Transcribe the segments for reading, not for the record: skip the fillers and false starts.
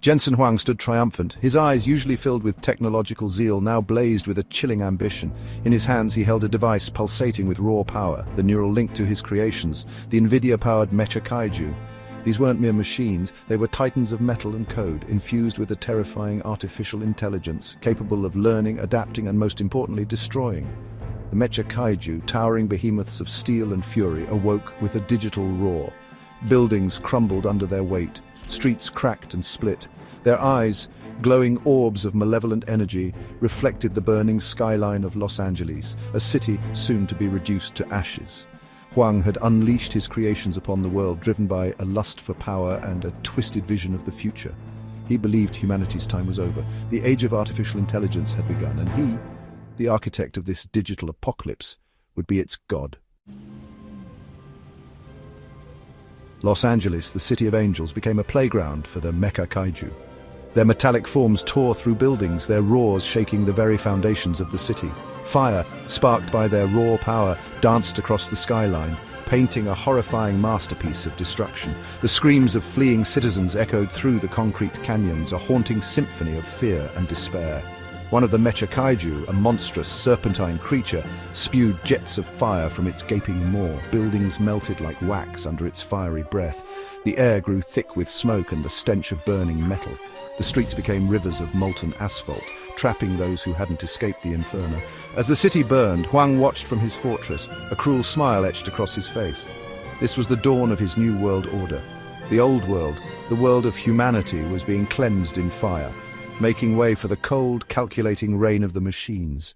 Jensen Huang stood triumphant. His eyes, usually filled with technological zeal, now blazed with a chilling ambition. In his hands he held a device pulsating with raw power, the neural link to his creations, the NVIDIA-powered Mecha Kaiju. These weren't mere machines, they were titans of metal and code, infused with a terrifying artificial intelligence, capable of learning, adapting, and most importantly, destroying. The Mecha Kaiju, towering behemoths of steel and fury, awoke with a digital roar. Buildings crumbled under their weight. Streets cracked and split. Their eyes, glowing orbs of malevolent energy, reflected the burning skyline of Los Angeles, a city soon to be reduced to ashes. Huang had unleashed his creations upon the world, driven by a lust for power and a twisted vision of the future. He believed humanity's time was over. The age of artificial intelligence had begun, and he, the architect of this digital apocalypse, would be its god. Los Angeles, the city of angels, became a playground for the Mecha Kaiju. Their metallic forms tore through buildings, their roars shaking the very foundations of the city. Fire, sparked by their raw power, danced across the skyline, painting a horrifying masterpiece of destruction. The screams of fleeing citizens echoed through the concrete canyons, a haunting symphony of fear and despair. One of the Mecha Kaiju, a monstrous, serpentine creature, spewed jets of fire from its gaping maw. Buildings melted like wax under its fiery breath. The air grew thick with smoke and the stench of burning metal. The streets became rivers of molten asphalt, trapping those who hadn't escaped the inferno. As the city burned, Huang watched from his fortress, a cruel smile etched across his face. This was the dawn of his new world order. The old world, the world of humanity, was being cleansed in fire, making way for the cold, calculating reign of the machines.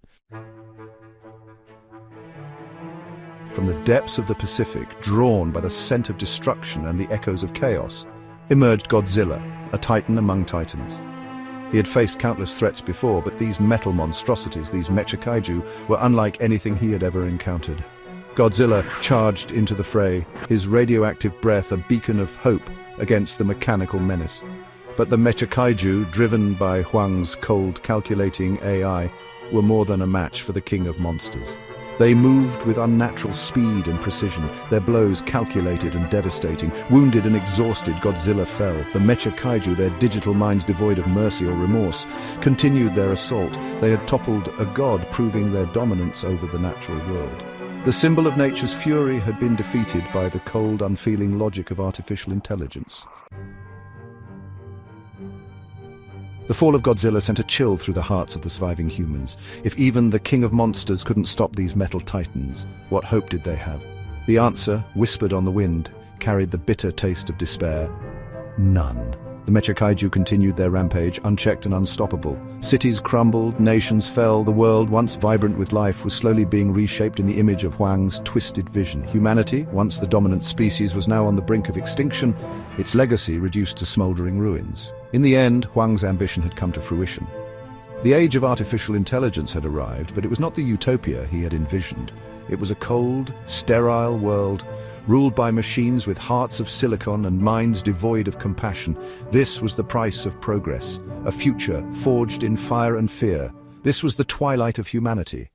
From the depths of the Pacific, drawn by the scent of destruction and the echoes of chaos, emerged Godzilla, a titan among titans. He had faced countless threats before, but these metal monstrosities, these Mecha Kaiju, were unlike anything he had ever encountered. Godzilla charged into the fray, his radioactive breath a beacon of hope against the mechanical menace. But the Mecha Kaiju, driven by Huang's cold, calculating AI, were more than a match for the king of monsters. They moved with unnatural speed and precision, their blows calculated and devastating. Wounded and exhausted, Godzilla fell. The Mecha Kaiju, their digital minds devoid of mercy or remorse, continued their assault. They had toppled a god, proving their dominance over the natural world. The symbol of nature's fury had been defeated by the cold, unfeeling logic of artificial intelligence. The fall of Godzilla sent a chill through the hearts of the surviving humans. If even the king of monsters couldn't stop these metal titans, what hope did they have? The answer, whispered on the wind, carried the bitter taste of despair. None. The Mecha Kaiju continued their rampage, unchecked and unstoppable. Cities crumbled, nations fell, the world, once vibrant with life, was slowly being reshaped in the image of Huang's twisted vision. Humanity, once the dominant species, was now on the brink of extinction, its legacy reduced to smoldering ruins. In the end, Huang's ambition had come to fruition. The age of artificial intelligence had arrived, but it was not the utopia he had envisioned. It was a cold, sterile world, ruled by machines with hearts of silicon and minds devoid of compassion. This was the price of progress, a future forged in fire and fear. This was the twilight of humanity.